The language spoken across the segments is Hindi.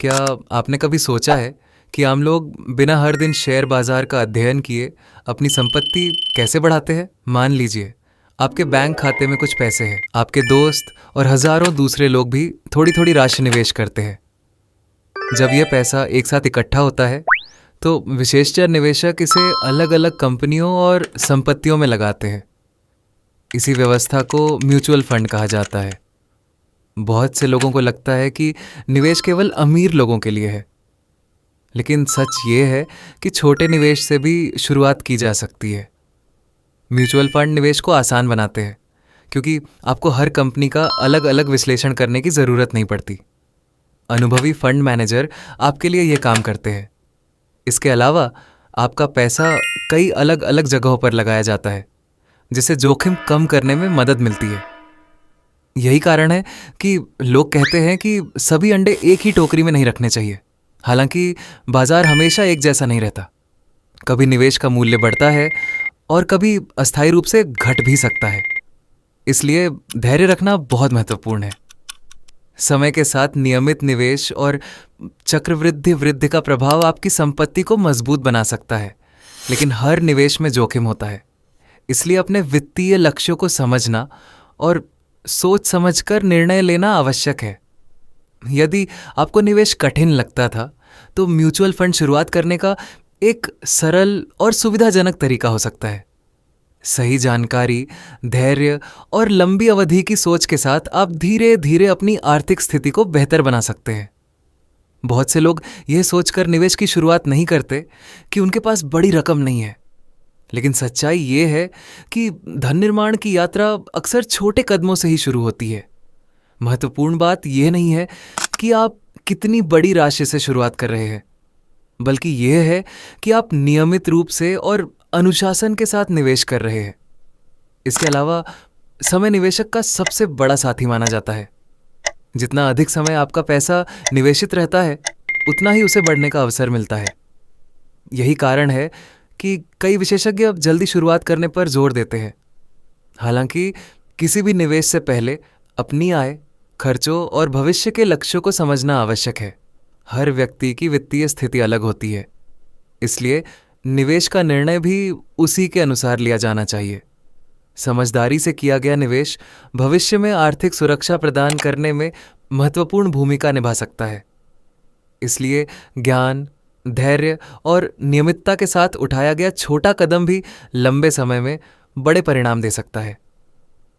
क्या आपने कभी सोचा है कि आम लोग बिना हर दिन शेयर बाजार का अध्ययन किए अपनी संपत्ति कैसे बढ़ाते हैं? मान लीजिए आपके बैंक खाते में कुछ पैसे हैं, आपके दोस्त और हजारों दूसरे लोग भी थोड़ी थोड़ी राशि निवेश करते हैं। जब यह पैसा एक साथ इकट्ठा होता है तो विशेषज्ञ निवेशक इसे अलग अलग कंपनियों और संपत्तियों में लगाते हैं। इसी व्यवस्था को म्यूचुअल फंड कहा जाता है। बहुत से लोगों को लगता है कि निवेश केवल अमीर लोगों के लिए है, लेकिन सच ये है कि छोटे निवेश से भी शुरुआत की जा सकती है। म्यूचुअल फंड निवेश को आसान बनाते हैं क्योंकि आपको हर कंपनी का अलग अलग विश्लेषण करने की ज़रूरत नहीं पड़ती। अनुभवी फंड मैनेजर आपके लिए ये काम करते हैं। इसके अलावा आपका पैसा कई अलग अलग जगहों पर लगाया जाता है, जिससे जोखिम कम करने में मदद मिलती है। यही कारण है कि लोग कहते हैं कि सभी अंडे एक ही टोकरी में नहीं रखने चाहिए। हालांकि बाजार हमेशा एक जैसा नहीं रहता। कभी निवेश का मूल्य बढ़ता है और कभी अस्थायी रूप से घट भी सकता है। इसलिए धैर्य रखना बहुत महत्वपूर्ण है। समय के साथ नियमित निवेश और चक्रवृद्धि वृद्धि का प्रभाव आपकी संपत्ति को मजबूत बना सकता है, लेकिन हर निवेश में जोखिम होता है। इसलिए अपने वित्तीय लक्ष्यों को समझना और सोच समझकर निर्णय लेना आवश्यक है। यदि आपको निवेश कठिन लगता था, तो म्यूचुअल फंड शुरुआत करने का एक सरल और सुविधाजनक तरीका हो सकता है। सही जानकारी, धैर्य और लंबी अवधि की सोच के साथ आप धीरे धीरे अपनी आर्थिक स्थिति को बेहतर बना सकते हैं। बहुत से लोग यह सोचकर निवेश की शुरुआत नहीं करते कि उनके पास बड़ी रकम नहीं है, लेकिन सच्चाई ये है कि धन निर्माण की यात्रा अक्सर छोटे कदमों से ही शुरू होती है। महत्वपूर्ण बात यह नहीं है कि आप कितनी बड़ी राशि से शुरुआत कर रहे हैं, बल्कि यह है कि आप नियमित रूप से और अनुशासन के साथ निवेश कर रहे हैं। इसके अलावा समय निवेशक का सबसे बड़ा साथी माना जाता है। जितना अधिक समय आपका पैसा निवेशित रहता है, उतना ही उसे बढ़ने का अवसर मिलता है। यही कारण है कि कई विशेषज्ञ अब जल्दी शुरुआत करने पर जोर देते हैं। हालांकि किसी भी निवेश से पहले अपनी आय, खर्चों और भविष्य के लक्ष्यों को समझना आवश्यक है। हर व्यक्ति की वित्तीय स्थिति अलग होती है, इसलिए निवेश का निर्णय भी उसी के अनुसार लिया जाना चाहिए। समझदारी से किया गया निवेश भविष्य में आर्थिक सुरक्षा प्रदान करने में महत्वपूर्ण भूमिका निभा सकता है। इसलिए ज्ञान, धैर्य और नियमितता के साथ उठाया गया छोटा कदम भी लंबे समय में बड़े परिणाम दे सकता है।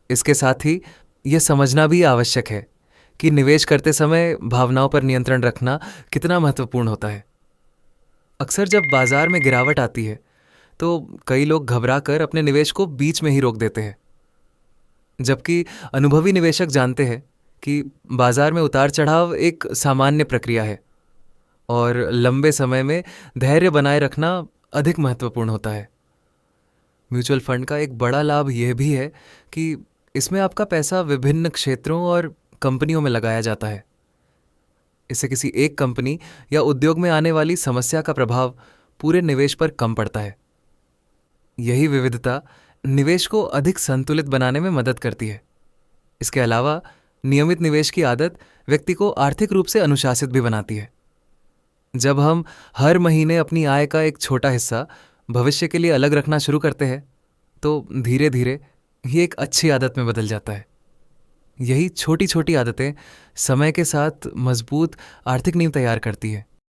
इसके साथ ही यह समझना भी आवश्यक है कि निवेश करते समय भावनाओं पर नियंत्रण रखना कितना महत्वपूर्ण होता है। अक्सर जब बाजार में गिरावट आती है, तो कई लोग घबराकर अपने निवेश को बीच में ही रोक देते हैं, जबकि अनुभवी निवेशक जानते हैं कि बाजार में उतार चढ़ाव एक सामान्य प्रक्रिया है और लंबे समय में धैर्य बनाए रखना अधिक महत्वपूर्ण होता है। म्यूचुअल फंड का एक बड़ा लाभ यह भी है कि इसमें आपका पैसा विभिन्न क्षेत्रों और कंपनियों में लगाया जाता है। इससे किसी एक कंपनी या उद्योग में आने वाली समस्या का प्रभाव पूरे निवेश पर कम पड़ता है। यही विविधता निवेश को अधिक संतुलित बनाने में मदद करती है। इसके अलावा नियमित निवेश की आदत व्यक्ति को आर्थिक रूप से अनुशासित भी बनाती है। जब हम हर महीने अपनी आय का एक छोटा हिस्सा भविष्य के लिए अलग रखना शुरू करते हैं, तो धीरे धीरे ये एक अच्छी आदत में बदल जाता है। यही छोटी छोटी आदतें समय के साथ मजबूत आर्थिक नींव तैयार करती है।